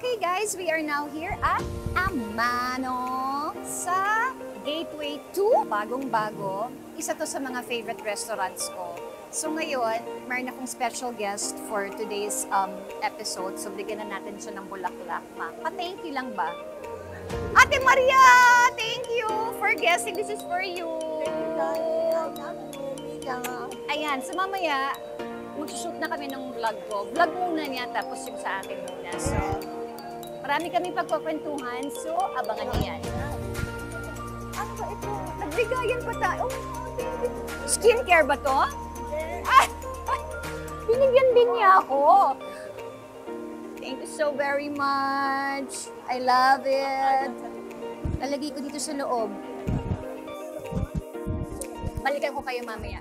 Okay guys, we are now here at Amano sa Gateway 2. Bagong-bago. Isa to sa mga favorite restaurants ko. So ngayon, mayroon akong special guest for today's episode. So bigyan na natin siya ng bulaklak. Pa-thank you lang ba? Ate Maria! Thank you for guessing. This is for you. Ayan, so mamaya, mag-shoot na kami ng vlog ko. Vlog muna niya, tapos yung sa akin muna. So, marami kami pagkukwentuhan, so abangan niyo yan. Ano ba ito? Nagbigayan pa tayo. Skincare ba to? Ah, binigyan din niya ako. Thank you so very much. I love it. Lalagay ko dito sa loob. Balikan ko kayo mamaya.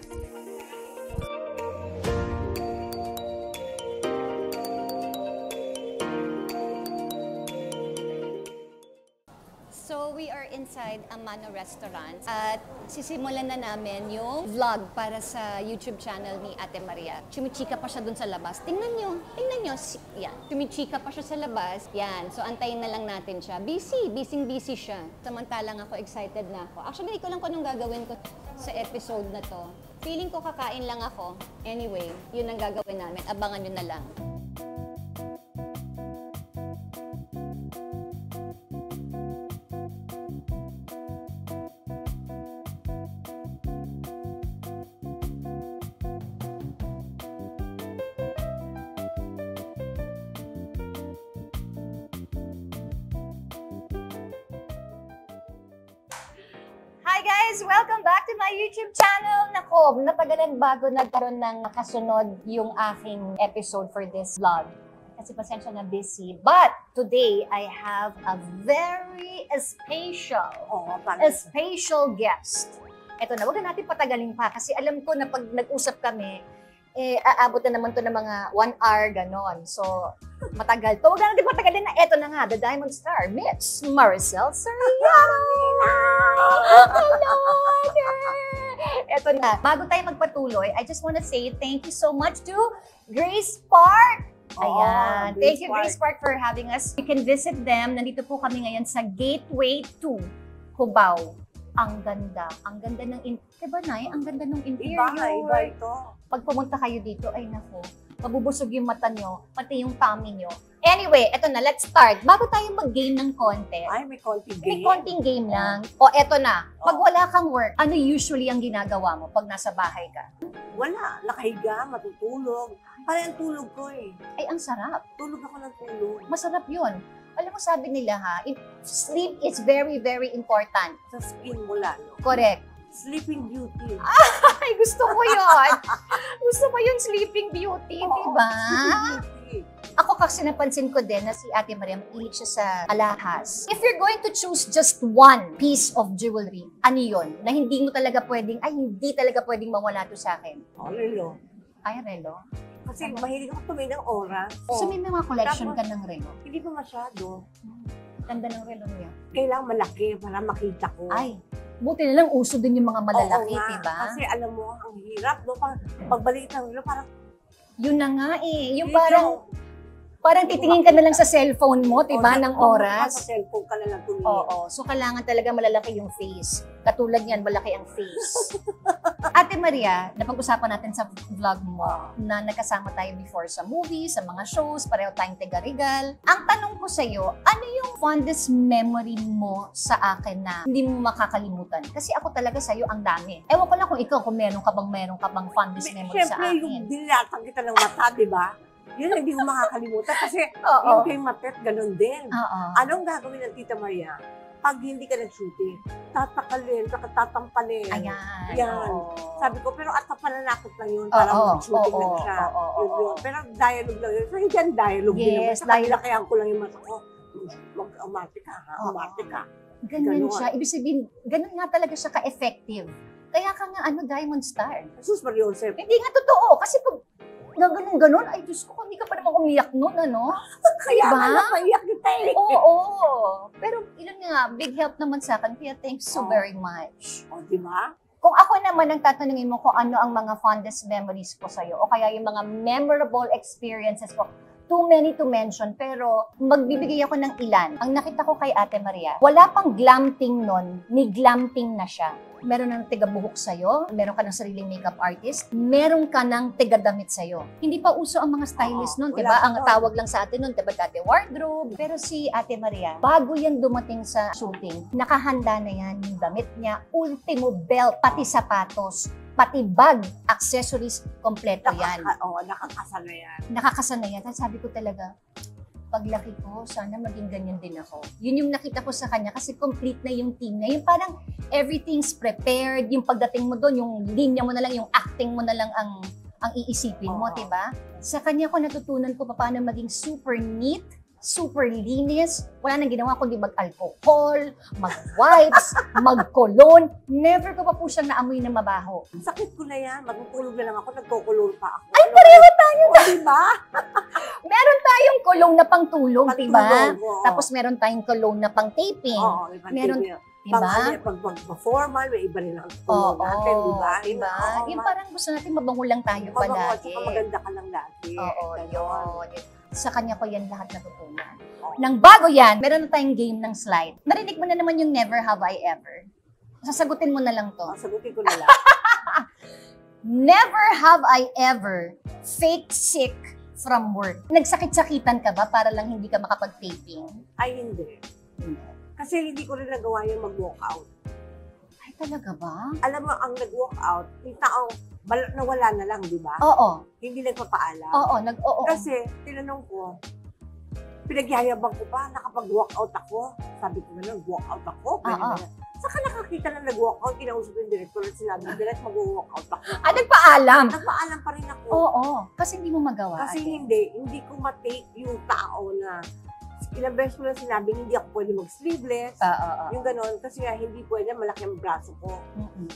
So, we are inside Amano Restaurant at sisimulan na namin yung vlog para sa YouTube channel ni Ate Maria. Chumichika pa siya dun sa labas. Tingnan nyo. Yan. Chumichika pa siya sa labas. Yan. So, antayin na lang natin siya. Busy siya. Samantalang ako, excited na ako. Actually, ikaw lang ko anong gagawin ko sa episode na to. Feeling ko kakain lang ako. Anyway, yun ang gagawin namin. Abangan nyo na lang. Hi guys! Welcome back to my YouTube channel! Nako, natagalan bago nagkaroon ng kasunod yung aking episode for this vlog. Kasi pasensya na busy. But today, I have a very special guest. Ito na, huwag na natin patagalin pa kasi alam ko na pag nag-usap kami, aabot na naman to ng mga 1 hour, ganon. So, matagal to. Huwag na natin patagalin na eto na nga, the Diamond Star, Miss Maricel Soriano! Hello! Eto na. Bago tayo magpatuloy, I just want to say thank you so much to Grace Park! Ayan. Thank you, Grace Park, for having us. You can visit them. Nandito po kami ngayon sa Gateway 2, Cubao. Ang ganda. Ang ganda ng diba, Nay? Ang ganda ng interior. Iba ito. Pag pumunta kayo dito, ay nako, mabubusog yung mata nyo, pati yung tummy nyo. Anyway, eto na, let's start. Bago tayo mag-game ng konti. Ay, may konting May game. konting game lang. O, eto na. Pag wala kang work, ano usually ang ginagawa mo pag nasa bahay ka? Wala. Nakahiga, matutulog. Parang tulog ko eh. Ay, ang sarap. Tulog ako ng tulog. Masarap yun. Alam mo, sabi nila ha, sleep is very, very important. Sa skin mo lalo. Correct. Sleeping Beauty. Ay, gusto ko yun. Gusto ko yung Sleeping Beauty, Oo, diba? Sleeping Beauty. Ako kasi napansin ko din na si Ate Maria mahilig siya sa alahas. If you're going to choose just one piece of jewelry, ano yun? Na hindi talaga pwedeng mawala to sa akin. Relo. Ay, relo. Kasi mahilig ako tumingin ng oras. So may mga collection ka Tapos, ng relo? Hindi pa masyado. Ganda ng relo niya. Kailangan malaki para makita ko. Ay, buti na lang uso din yung mga malalaki, Oo nga. diba? Kasi alam mo, ang hirap. No? Pagbalik ng relo, parang Yun na nga eh. Yung Dito, parang titingin ka na lang sa cellphone mo, diba, ng oras. Sa cellphone ka na lang tumingin. Oo. So, kailangan talaga malalaki yung face. Katulad yan, malaki ang face. Ate Maria, napag-usapan natin sa vlog mo na nagkasama tayo before sa movies, sa mga shows, pareho tayong taga-Regal. Ang tanong ko sa'yo, ano yung fondest memory mo sa akin na hindi mo makakalimutan? Kasi ako talaga sa'yo ang dami. Ewan ko lang kung ikaw, kung meron ka bang fondest memory sa Siyempre, yung akin. dilatang kita ng mata, di ba? Yun ang hindi ko makakalimutan. Kasi Oo. yung kay Matet, ganun din. Oo. Anong gagawin ng Tita Maria? Pag hindi ka nag-shooting, tatakalin, tatampalin. Ayan. Yan. Oo. Sabi ko, pero at pananakot lang yun, para mag-shooting lang siya. Yun. Pero dialogue lang yun. So, hindi yan dialogue din naman. Yes, Sa kanila, kaya ko lang yung mata ko. Mag-umarte ka, ha? Oo. Umarte ka. Ganyan Ganon. siya. Ibig sabihin, ganun nga talaga siya ka-effective. Kaya ka nga, Diamond Star. Jesus Maria Joseph. Hindi nga totoo. Kasi pag ganun, ay Diyos ko, hindi ka pa naman umiyak nun, ano? Kaya Diba? nga napaiyak kita eh. Oo. Pero, ilan nga, big help naman sa akin. Kaya thanks so Oo. very much. O, di ba? Kung ako naman ang tatanungin mo kung ano ang mga fondest memories ko sa'yo, o kaya yung mga memorable experiences ko, too many to mention, pero magbibigay ako ng ilan. Ang nakita ko kay Ate Maria, wala pang glamping nun, ni glamping na siya. Meron ng tigabuhok sa'yo, meron ka ng sariling makeup artist, meron ka ng tigadamit sa'yo. Hindi pa uso ang mga stylist nun, diba? Ang tawag lang sa atin nun, diba dati wardrobe? Pero si Ate Maria, bago yan dumating sa shooting, nakahanda na yan yung damit niya, ultimo belt, pati sapatos, pati bag, accessories, kompleto yan. Oo, nakakasana yan. Nakakasana yan. At sabi ko talaga, paglaki ko, sana maging ganyan din ako. Yun yung nakita ko sa kanya kasi complete na yung team niya. Yung parang everything's prepared, yung pagdating mo doon, yung linya mo na lang, yung acting mo na lang ang iisipin mo, diba? Sa kanya ko natutunan ko paano maging super neat, super linis, wala nang ginawa kundi mag-alcohol, mag-wipes, mag-cologne. Never ko pa po siyang naamoy na mabaho. Sakit ko na yan. Magtutulog na lang ako, nagkukulong pa ako. Ay, pareho tayo! Diba? Meron tayong cologne na pang-tulog, diba? Oo. Tapos meron tayong cologne na pang-taping. Oo, Meron, diba? diba? Pag formal, may iba rin ang Oo, tulong natin, diba? Diba? Yung parang gusto natin mabango lang tayo palagi. Maganda ka lang lagi. Oo, yun. Sa kanya ko yan lahat natutunan. Nang bago yan, meron na tayong game ng slide. Narinig mo na naman yung never have I ever. Sasagutin mo na lang to. Sagutin ko na lang. Never have I ever fake sick from work. Nagsakit-sakitan ka ba para lang hindi ka makapag-taping? Ay, hindi. Kasi hindi ko rin nagawa yung mag-walkout. Ay, talaga ba? Alam mo, ang nag-walkout, yung taong nawala na lang, di ba? Oo. Hindi nagpapaalam. Oo. Kasi, tinanong ko, pinagyayabang ko pa, nakapag-walkout ako. Sabi ko na lang, walkout ako. Saka nakakita na nag-walkout, kinausap yung director at sinabi, direct mag-walkout ako. Nagpaalam? Nagpaalam pa rin ako. Oo. Kasi hindi mo magawa. Kasi hindi ko matake yung tao na ilang beses ko lang sinabi, hindi ako pwede mag-sleeveless. Yung ganon, kasi nga hindi pwede, malaki ang braso ko.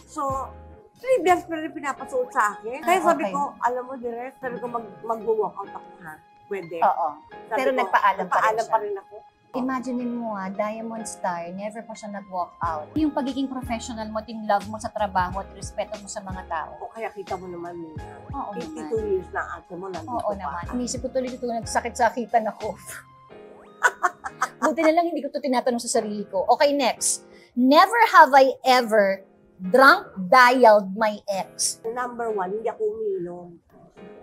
So, sleeveless pa rin pinapasuot sa akin. Kaya sabi ko, alam mo, direct, sabi ko mag-walkout ako ha. Pwede. Pero nagpaalam pa rin ako. Imagine mo Diamond Star, never pa siya nag-walk out. Yung pagiging professional mo, yung love mo sa trabaho at respeto mo sa mga tao. O kaya kita mo naman, 52 naman. years na ate mo, nandito Oo pa. naman. Inisip ko tuloy dito, nagsakit-sakitan ako. Buti na lang hindi ko to tinatanong sa sarili ko. Okay, next. Never have I ever drunk dialed my ex. Number 1, hindi ako umiinom.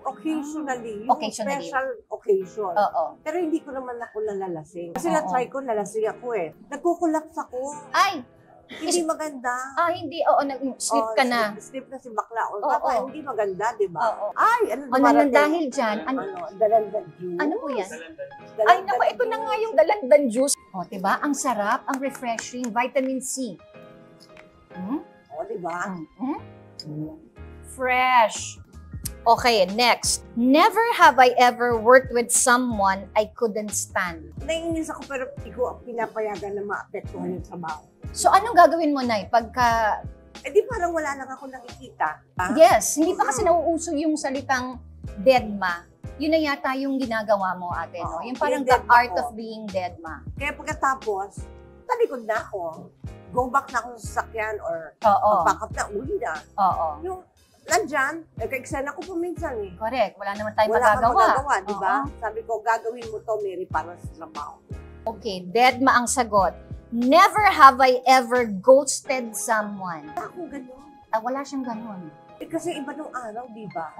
Occasionally. Yung Occasionally. special occasion. Oo. Pero hindi ko naman ako nalalasing. Kasi na-try ko, nalasing ako eh. Nagkukulaps ako. Ay! Hindi maganda. Hindi. Oo, nag-sleep ka na. Sleep na si bakla. Oo. Hindi maganda, di ba? Oo. Ay, ano Nang dahil dyan, dalandan juice. ano po yan? Ay, naku, ito na nga yung dalandan juice. O, diba? Ang sarap, ang refreshing, vitamin C. O, diba? Fresh. Okay, next. Never have I ever worked with someone I couldn't stand. Naiinis ako pero hindi ko pinapayagan na maapektuhan yung trabaho. So, anong gagawin mo, Nay? Pagka... Di parang wala lang ako nakikita. Yes, hindi pa kasi nauuso yung salitang deadma. Yun na yata yung ginagawa mo, ate, no? Yung parang the art of being deadma. Kaya pagkatapos, talikod na ako. Go back na ako sa sasakyan or magpakap na, uli na. Yung nandyan, nagka-eksena ko po minsan eh. Correct. Wala naman tayong Wala kang magagawa, di ba? Oo. Sabi ko, gagawin mo to, Mary, para sa trabaho. Okay, deadma ang sagot. Never have I ever ghosted someone. Ako gano'n. Wala siyang ganun. Kasi iba nung araw, di ba?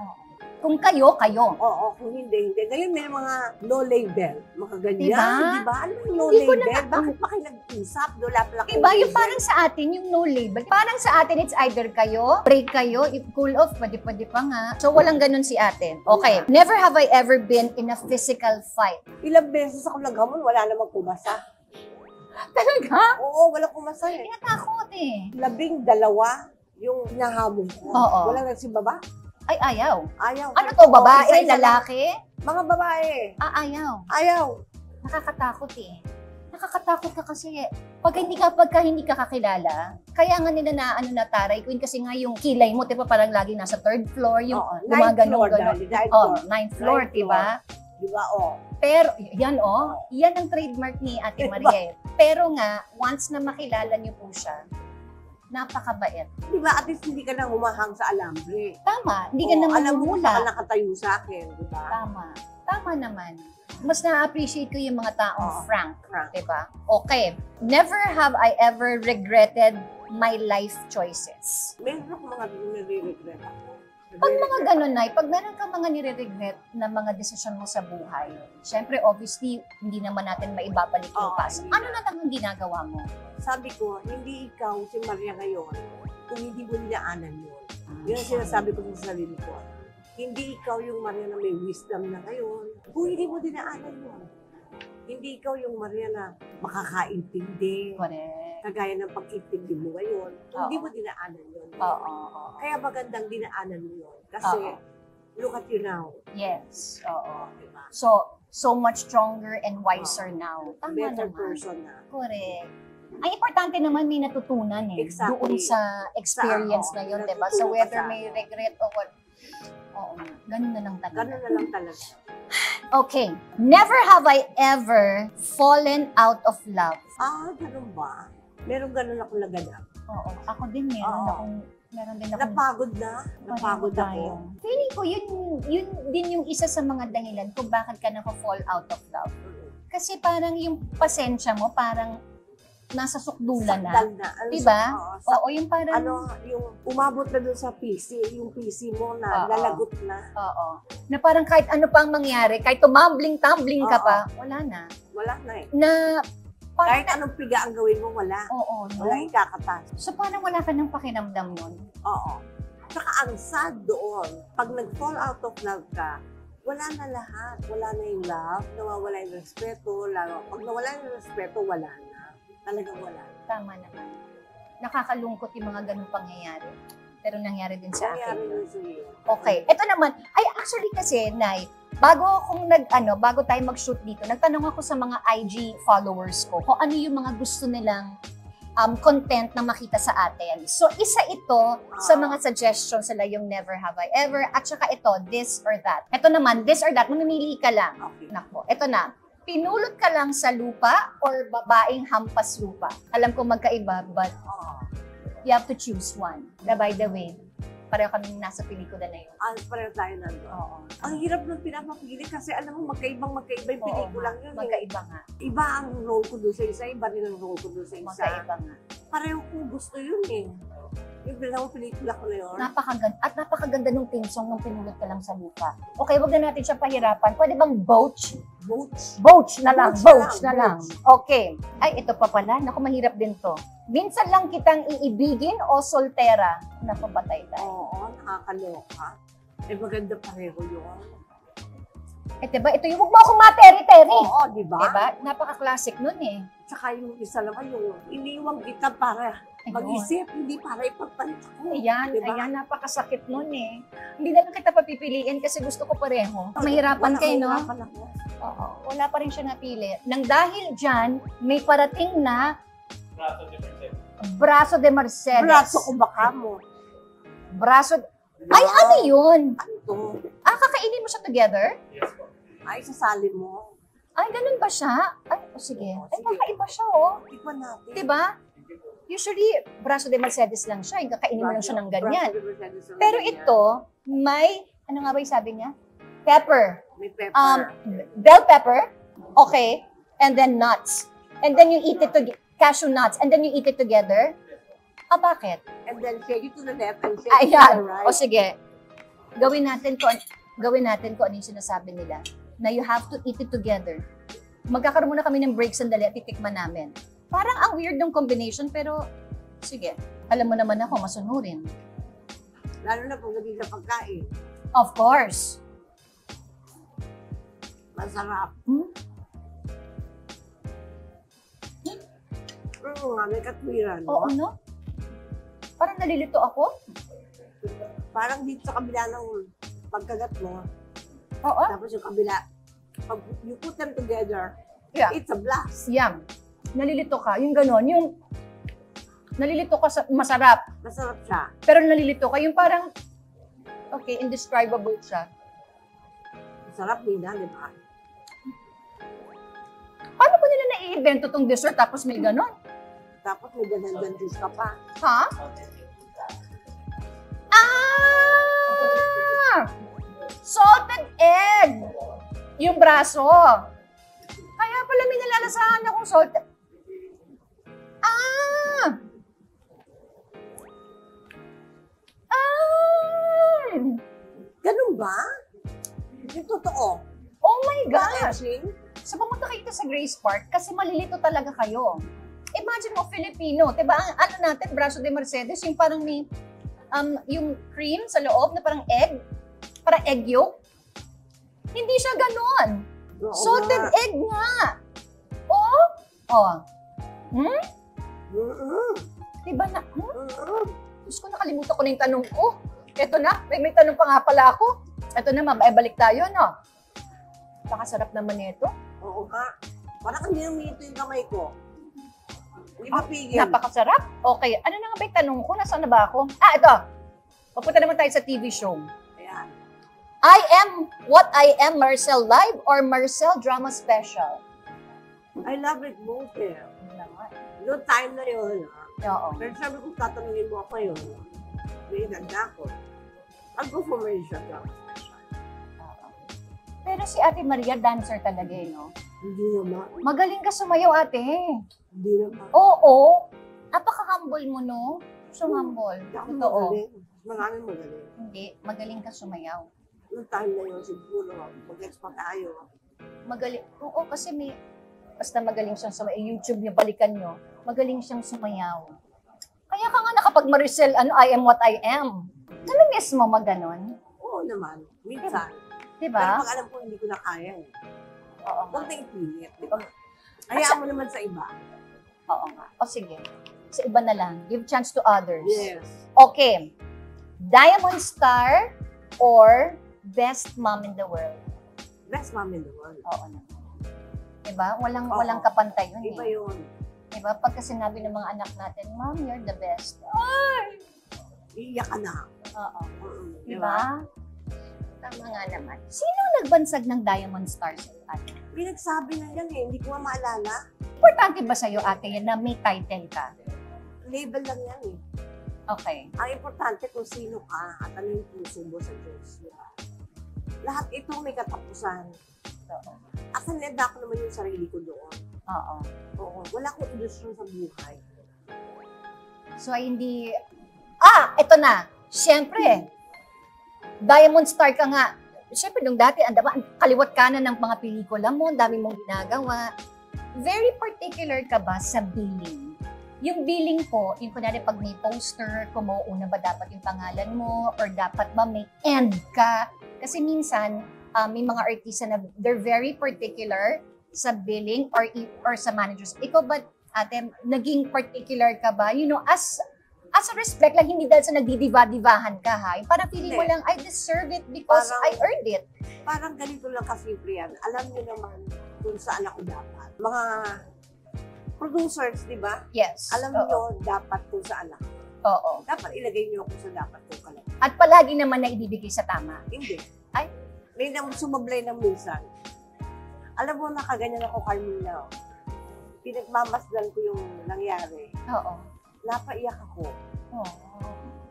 Kung kayo, kayo. Oo, kung hindi. Ngayon may mga no label. Mga ganyan, Diba? di ba? Ano yung no Hindi ko label? Bakit pa kayo nag-usap? Wala Iba yung parang sa atin, yung no label. Parang sa atin, it's either kayo, break kayo, if cool off, pwede pa nga. So, walang ganun si atin. Okay. Never have I ever been in a physical fight. Ilang beses ako naghamon, wala namang kumasa. Talaga? Oo, walang kumasa eh. Natakot eh. 12 yung hinahamon ko. Oo. Walang nagsibaba. Ay, ayaw. Ayaw. Ano to, babae, Isa-isa lang. lalaki? Mga babae. Ayaw. Ayaw. Nakakatakot eh. Nakakatakot ka kasi pagka hindi ka kakilala, kaya nga nila na taray queen kasi nga yung kilay mo, diba parang lagi nasa 3rd floor, yung gumaganong ganon. 9th floor, diba? Diba, Pero, yan yan ang trademark ni Ate Maria. Pero nga, once na makilala niyo po siya, napakabait. Diba, at least hindi ka na humahang sa alambre. Tama, hindi ka na Alam mo, mamumula. nakatayo sa akin, diba? Tama. Tama naman. Mas na-appreciate ko yung mga taong frank. Frank. Diba? Okay. Never have I ever regretted my life choices. Meron ako mga nire-regret ako. Pag mga ganun, Nay, pag meron kang mga nire-regret na mga desisyon mo sa buhay, syempre, obviously, hindi naman natin maibabalik yung past. Ano na lang ang ginagawa mo? Sabi ko, hindi ikaw si Maria ngayon kung hindi mo dinaanan yun. Yun ang sinasabi ko sa sarili ko. Hindi ikaw yung Maria na may wisdom na ngayon kung hindi mo dinaanan yun. Hindi ikaw yung Maria na makakaintindi. Correct. Kagaya ng pag-intindi mo ngayon, hindi mo dinaanan yun. Kaya magandang dinaanan mo yun. Kasi, look at you now. Yes. Oo. Diba? So much stronger and wiser now. Tama Better naman. person na. Correct. Ang importante naman may natutunan Exactly. doon sa experience na yun, diba? So natutunan whether ka sa may regret o what, oo nga, ganun na lang talaga. Ganun na lang talaga. Okay. Never have I ever fallen out of love. Ganun ba? Meron ganun ako naganap. Oo. Ako din meron din akong Napagod na. Napagod ako. Feeling ko, yun din yung isa sa mga dahilan kung bakit ka fall out of love. Kasi parang yung pasensya mo, parang nasa sukdulan na. Sakdal na. Diba? Oo, yung parang... yung umabot na dun sa PC, yung PC mo na lalagot na. Oo. Na parang kahit ano pang mangyari, kahit tumambling-tumbling ka pa, wala na. Wala na eh. Na Kahit anong piga ang gawin mo, wala. Oo, no? Wala ikakatas. So parang wala ka ng pakinamdam nun? Oo. Tsaka ang sad doon, pag nag-fall out of love ka, wala na lahat. Wala na yung love, nawawala yung respeto. Pag nawala yung respeto, wala na. Talagang wala. Tama naman. Nakakalungkot yung mga ganung pangyayari. Pero nangyari din sa akin. Nangyari din sa iyo. Okay. Ito naman, ay actually kasi, Nay, bago tayo mag-shoot dito, nagtanong ako sa mga IG followers ko kung ano yung mga gusto nilang content na makita sa atin. So, isa ito sa mga suggestions nila yung never have I ever, at saka ito, this or that. Ito naman, this or that, mamimili ka lang. Okay. Nako, ito na. Pinulot ka lang sa lupa or babaeng hampas lupa? Alam ko magkaiba, but you have to choose one. By the way, pareho kami nasa pelikula na yun. Pareho tayo nandun. Oo. Ang hirap ng pinapapili kasi alam mo, magkaiba yung pelikulang yun. Magkaiba nga. Iba ang role ko doon sa isa, iba rin ang role ko doon sa isa. Magkaiba nga. Pareho kong gusto yun eh. Yung pelikula ko na yun. Napakaganda nung theme song nung pinulot ka lang sa lupa. Okay, wag na natin siya pahirapan. Pwede bang Boach? Boach na lang. Okay. Ay, ito pa pala. Naku, mahirap din to. Minsan lang kitang iibigin o soltera? Naku, batay tayo. Oo, nakakaloka. Maganda pareho yun. Diba? Ito yung huwag mo akong materi-teri. Oo, diba? Diba? Napaka-classic nun eh. Tsaka yung isa naman yung iniwang kita para mag-isip, hindi para ipagpalit ako. Ayan, diba? napakasakit nun eh. Hindi na lang kita papipiliin kasi gusto ko pareho. Mahirapan kayo, no? Mahirapan ako. Oo, wala pa rin siya napili. Nang dahil dyan, may parating na Braso de Mercedes. Braso o baka mo. Ay, ano yun? Ano to? Kakainin mo siya together? Ay, sasali mo. Ay, ganun ba siya? Ay, sige. Ay, Sige. kakaiba siya, oh. Tikman natin. Diba? Usually, Braso de Mercedes lang siya. Kakainin mo lang siya ng ganyan. Braso de Mercedes lang Pero ganyan. ito, may, ano nga ba yung sabi niya? Pepper. May pepper. Bell pepper. Okay. And then nuts. And then you eat it together. Cashew nuts. And then you eat it together. Bakit? And then shake it to the left and shake it to the Ayan. right. O sige. Gawin natin kung ano yung sinasabi nila. Na you have to eat it together. Magkakaroon muna kami ng break sandali at titikman namin. Parang ang weird ng combination, pero sige. Alam mo naman ako, masunurin. Lalo na kung naging sa pagkain. Of course. Masarap. Oo nga, may katwiran. Oo, no? Parang nalilito ako. Parang dito sa kabila ng pagkagat mo. Oo. Tapos yung kabila, pag you put them together, Yeah. it's a blast. Yum. Nalilito ka. Yung gano'n. Yung nalilito ka sa masarap. Masarap siya. Pero nalilito ka. Yung parang, okay, indescribable siya. Masarap din na, di ba? Paano ko nila nai-invento tong dessert tapos may gano'n? Tapos may ganang juice ka pa. Ha? Salted egg! Yung braso. Kaya pala may nalalasahan akong salt. Ah! Ah! Ganun ba? Yung totoo. Oh my gosh! Etching? So, pumunta kayo sa Grace Park kasi malilito talaga kayo. Imagine mo, Filipino, diba? Ang ano natin, braso de Mercedes, yung parang may, yung cream sa loob na parang egg yolk. Hindi siya ganon. Oo Salted nga. egg nga. Oh? Oh. Hmm? Mm-mm. Diba na? Mm-mm. Diyos ko, nakalimutan ko na yung tanong ko. Eto na, may tanong pa nga pala ako. Eto na, balik tayo, no? Pakasarap naman nito. Oo nga. Parang hindi naminito yung kamay ko. Hindi mapigil. Napakasarap. Okay, ano na nga ba yung tanong ko? Nasaan na ba ako? Ah, ito. Papunta naman tayo sa TV show. Ayan. I Am What I Am, Marcel Live or Marcel Drama Special? I love it both eh. Yun na nga. Noong time na yun, Oo. pero sabi ko, tatanungin mo ako yun. May nagda ko. I'll go for Malaysia Drama Special. Oo. Pero si Ate Maria, dancer talaga eh, no? Hindi naman. Magaling ka sumayaw, ate. Hindi naman. Oo. Napaka-humble mo, no? So humble. Hindi ako Totoo. magaling. Maraming magaling. Hindi, magaling ka sumayaw. Noong time na yun, siguro, mag-gets pa tayo. Magaling. Oo, kasi may, basta magaling siyang sumayaw. YouTube niyo, balikan niyo. Magaling siyang sumayaw. Kaya ka nga nakapag Maricel, I am what I am. Namimiss mo maganon? Oo naman. Minsan. Pero Diba? pag alam ko, hindi ko na kaya eh. Oo nga. Huwag na ipilit, di ba? Hayaan mo naman sa iba. Oo nga. O sige. Sa iba na lang. Give chance to others. Yes. Okay. Diamond Star or Best Mom in the World? Best mom in the world. Oo naman. Diba? Walang Oo. kapantay yun Iba eh. yun. Diba? Pagka sinabi ng mga anak natin, Mom, you're the best. Ay! Iiyak ka na. Oo. Mm-mm. Diba? Tama nga naman. Sino nagbansag ng Diamond Star sa iyo, ate? Pinagsabi na yan eh. Hindi ko nga maalala. Importante ba sa iyo, ate, yan na may title ka? Label lang yan eh. Okay. Ang importante kung sino ka at ano yung puso mo sa Diyos. Diba? Lahat ito may katapusan. Oo. Akaneda ko naman yung sarili ko doon. Oo. Oo. Wala akong ilusyon sa buhay. So, ay hindi... Ito na. Siyempre, Diamond Star ka nga. Siyempre, nung dati, ang kaliwat kanan ng mga pelikula mo, ang dami mong ginagawa. Very particular ka ba sa billing? Yung billing po, yung kunwari pag may poster, kung mauuna ba dapat yung pangalan mo, or dapat ba may end ka? Kasi minsan, may mga artista na they're very particular sa billing or sa managers. Ikaw ba, ate, naging particular ka ba? You know, as a respect lang, hindi dahil sa nagdidiva-divahan ka, ha? Yung parang feeling mo Hindi. lang, I deserve it because Parang- I earned it. Parang ganito lang kasimple yan. Alam niyo naman kung saan ako dapat. Mga producers, di ba? Yes. Alam Oo. niyo dapat kung saan ako. Oo. Dapat ilagay niyo ako sa dapat kong kalagay. At palagi naman na ibibigay sa tama. Hindi. Ay. May sumablay ng minsan. Alam mo, nakaganyan ako, Carmina. Pinagmamasdan ko yung nangyari. Oo. Napaiyak ako. Oo.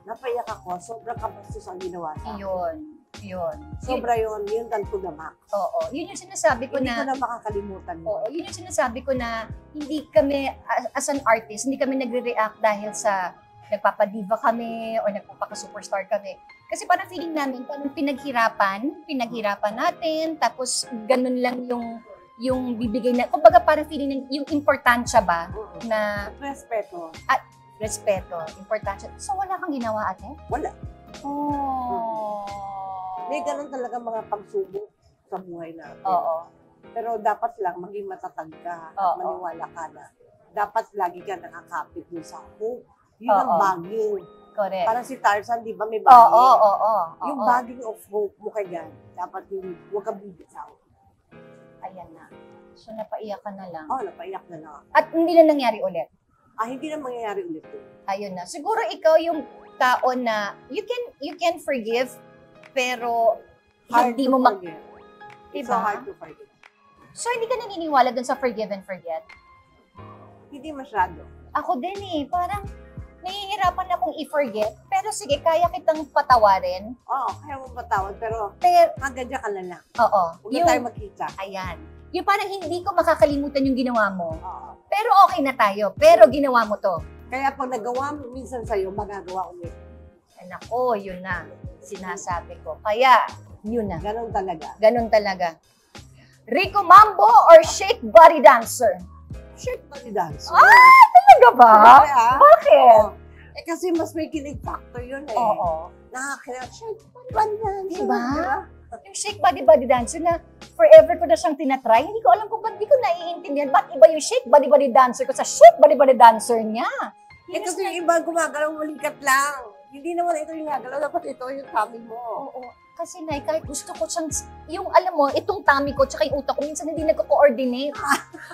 Napaiyak ako. Sobrang kabastos ang ginawa sa akin. Yun. Sobra yun done to the max. Oo. Yun yung sinasabi ko Hindi ko na, na makakalimutan oo, mo. yun yung sinasabi ko na hindi kami, as an artist, hindi kami nagre-react dahil sa nagpapadiva kami o nagpapaka-superstar kami. Kasi parang feeling namin, parang pinaghirapan natin, tapos ganun lang yung bibigay na, kumbaga parang feeling yung importansya ba Oo. na Respeto. respeto, importansya. So wala kang ginawa, ate? Wala. Oh. May ganun talaga mga pagsubok sa buhay natin. Oo. Pero dapat lang maging matatag ka at Oo. maniwala ka na dapat lagi ka nakakapit dun sa hope. Yun ang Oo. bagging. Correct. Parang si Tarzan, di ba may Oo, bagging? oo. Yung bagging of hope mo kay God, dapat huwag ka bibitaw. Ayan na. So, napaiyak ka na lang. Oh, napaiyak na lang. At hindi na nangyari ulit. Hindi na mangyayari ulit yun. Ayun na. Siguro ikaw yung tao na you can forgive, pero Hard hindi to mo forget. It's Diba? so hard to forget. So, hindi ka naniniwala dun sa forgive and forget? Hindi masyado. Ako din eh. Parang, nahihirapan akong i-forget. Pero sige, kaya kitang patawarin. Oo, kaya mo patawad, pero magadya ka na lang. Oo. Huwag na tayo magkita. Ayan. Yung parang hindi ko makakalimutan yung ginawa mo. Oo. Pero okay na tayo. Pero ginawa mo to. Kaya pag nagawa mo minsan sa'yo, magagawa ulit. Nako, yun na. Sinasabi ko. Kaya, yun na. Ganon talaga. Ganon talaga. Rico Mambo or Shake Body Dancer? Shake body dance. Talaga ba? Bakit? Oo. Kasi mas may kilig factor yun eh. Oo. Nakakilala, shake body dance. Diba? Yung Shake Body Dancer na forever ko na siyang tinatry, hindi ko alam kung ba't di ko naiintindihan. Ba't iba yung Shake Body Dancer ko sa Shake Body Dancer niya? Kasi yung iba gumagalaw malikat lang. Hindi naman ito yung gagalaw, dapat ito yung tummy mo. Oo. Kasi Nay, kahit gusto ko siyang, yung alam mo, itong tummy ko tsaka yung utak ko, minsan hindi nagko-coordinate.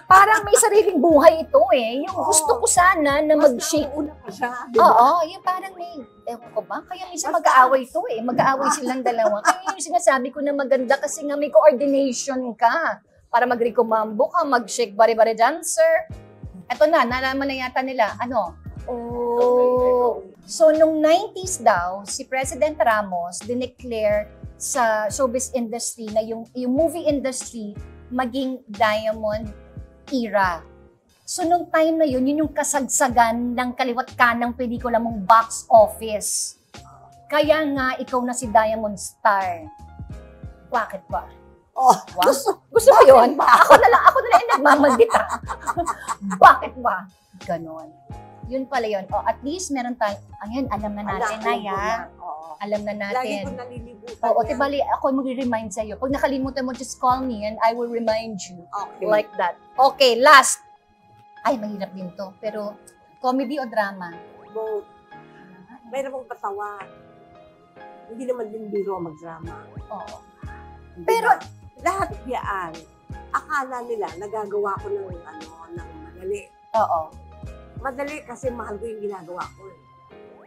Parang may sariling buhay ito eh. Yung gusto ko sana na mag-shake. Una pa siya, di ba? Oo, yung parang may, ewan ko ba? Kaya minsan mag-aaway to eh. Mag-aaway silang dalawa. Kaya yung sinasabi ko na maganda kasi nga may coordination ka. Para mag-recomambo ka, mag-shake bari-bari dancer. Eto na, nalaman na yata nila. Ano? Oh. So, nung 90s daw, si President Ramos dineclare sa showbiz industry na yung movie industry maging diamond era. So, nung time na yun yung kasagsagan ng kaliwat kanang pelikula mong box office. Kaya nga, ikaw na si Diamond Star. Bakit ba? Oh, Wow. Gusto mo yun? Ako na lang yung nagmamaldita. Bakit ba? Ganon. Yun pala yun. O, at least meron tayo, ayun, alam na natin na yan. Alam na Lagi ko natin. nalilibutan Oo, yan. tibali, ako mag-remind sa'yo. Pag nakalimutan mo, just call me and I will remind you. Okay. Like that. Okay, last. Ay, mahirap din to. Pero, comedy o drama? Both. Mayroon mong patawa. Hindi naman din biro mag-drama. Oo. Pero, Pero- lahat yan, akala nila nagagawa ko ng madali. Oo. Madali kasi mahal ko yung ginagawa ko eh.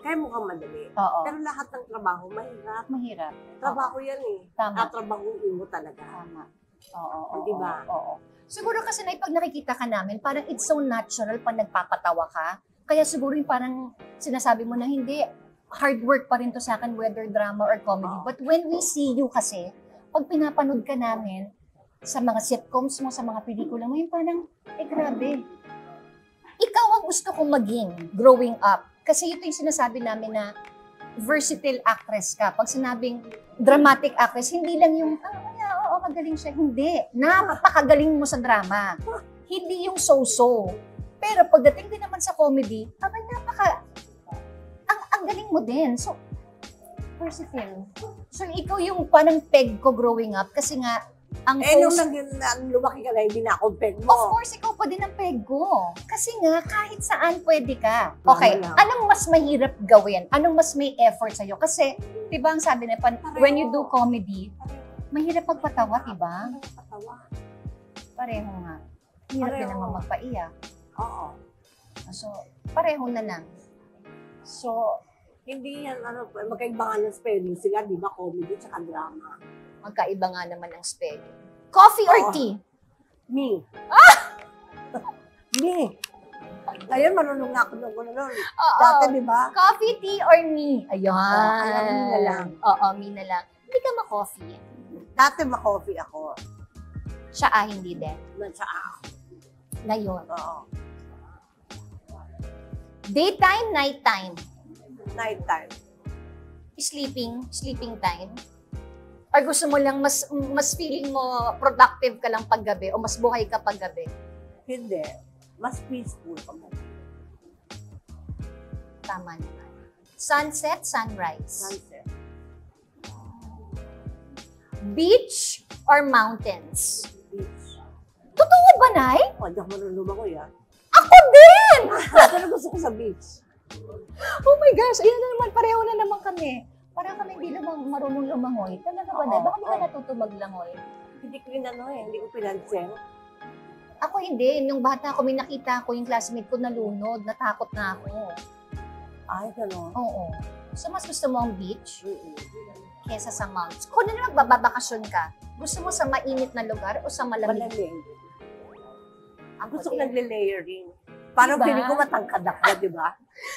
Kaya mukhang madali. Oo. Pero lahat ng trabaho, mahirap. Mahirap. Trabaho yan eh. Tama. Tatrabahuin mo talaga. Tama. Oo. Diba? Oo. Siguro kasi na pag nakikita ka namin, parang it's so natural pag nagpapatawa ka. Kaya siguro yung parang sinasabi mo na hindi, hard work pa rin to sa akin, whether drama or comedy. But when we see you kasi, pag pinapanood ka namin sa mga sitcoms mo, sa mga pelikula mo, yung parang, grabe. Ikaw ang gusto kong maging growing up. Kasi ito yung sinasabi namin na versatile actress ka. Pag sinabing dramatic actress, hindi lang yung, oo, magaling siya. Hindi. Napakagaling mo sa drama. Hindi yung so-so. Pero pagdating din naman sa comedy, ang galing mo din. So, versatile. So, ikaw yung parang peg ko growing up kasi nga, ang Nung post- lumaki ka na, hindi na ako peg mo. Of course, ikaw pa din ang peg ko. Kasi nga, kahit saan pwede ka. Okay, Tama lang. anong mas mahirap gawin? Anong mas may effort sa'yo? Kasi, di ba ang sabi na, when you do comedy, mahirap magpatawa, di ba? Patawa. Pareho nga. Hirap din Pareho. naman magpaiyak. Oo. So, pareho na lang. So, Hindi yan, magkaiba nga ng spelling sila, di ba? Comedy tsaka drama. magkaiba nga naman ang spelling. Coffee or Oo. tea? Me. Me. Ayun, marunong na ako ng gano'n. Oo. Dati, di ba? Coffee, tea, or me? Ayan. kaya me na lang. Oo, me na lang. Hindi ka ma-coffee. Dati ma-coffee ako. Siya hindi din. Sa ako. Ngayon. Oo. Daytime, nighttime. Nighttime. Sleeping time. Or gusto mo lang, mas feeling mo productive ka lang paggabi o mas buhay ka paggabi? Hindi. Mas peaceful pag Tama naman. Sunset, sunrise. sunset. Beach or mountains? Beach. Totoo ba, Nay? Hindi ako marunong lumangoy, ah. Ako din! Pero gusto ko sa beach. Oh my gosh, ayan na naman, pareho na naman kami. Pareho kami hindi marunong lumangoy. Talaga ba, Nay? Oo, Baka hindi ka oo. natuto maglangoy? Hindi ko rin hindi ko pinansin. Ako hindi. Nung bata ako, may nakita ko yung classmate ko nalunod. Natakot na ako. Ay, gano'n. Oo. So, mas gusto mo ang beach kesa sa mountains. Kung na magbabakasyon ka, gusto mo sa mainit na lugar o sa malamig? Malamig. Ako Gusto ko din. nagle-layering. Parang Diba? feeling ko matangkad ako, di ba?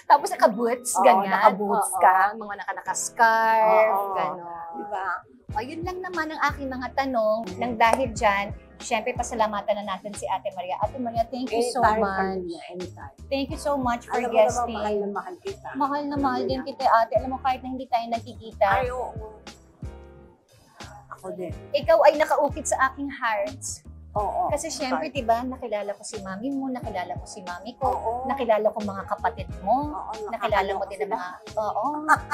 Tapos naka-boots, Oo, ganyan. naka-boots Oo, ka. mga naka-scarf, Oo. gano'n. Di ba? Ayun lang naman ang aking mga tanong. Nang dahil dyan, syempre pasalamatan na natin si Ate Maria. Ate Maria, thank you so Anytime, much. Carmina, anytime. Thank you so much for Alam mo naman, guesting. mahal na mahal kita. Mahal na mahal din kita, ate. Alam mo, kahit na hindi tayo nagkikita, Ay, oo. Ako din. ikaw ay nakaukit sa aking heart. Oo. Kasi syempre, diba, nakilala ko si mami mo, nakilala ko si mami ko, Oo. nakilala ko mga kapatid mo, Oo, nakilala mo din ang mga, oo,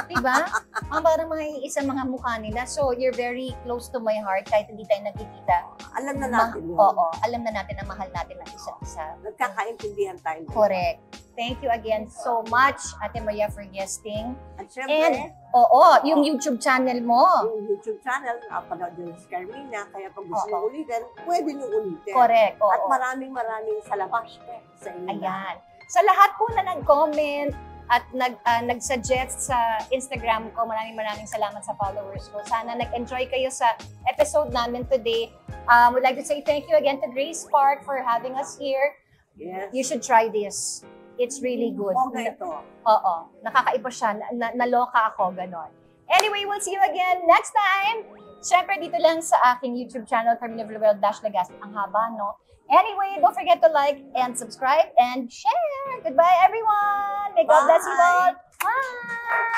diba? Ang parang mga iisang mga mukha nila. So, you're very close to my heart kahit hindi tayo nagkikita. Alam na natin yun. Oo, alam na natin na mahal natin ang isa't isa. Nagkakaintindihan tayo. Correct. Thank you again so much, Ate Maria, for guesting. At syempre, Oo, yung YouTube channel mo. yung YouTube channel, napanood din si Carmina, kaya pag gusto nyo ulitin, pwede nyo ulitin. Correct, oo. At maraming salamat sa inyo. Ayan. Sa lahat po na nag-comment at nag-suggest sa Instagram ko, maraming salamat sa followers ko. Sana nag-enjoy kayo sa episode namin today. Would like to say thank you again to Grace Park for having us here. Yes. You should try this. It's really good. Okay ito. Oo. Nakakaiba siya. Naloka ako, ganon. Anyway, we'll see you again next time. Siyempre, dito lang sa aking YouTube channel, Carmina Villaruel-Legaspi. Ang haba, no? Anyway, don't forget to like and subscribe and share. Goodbye, everyone. May God bless you all. Bye.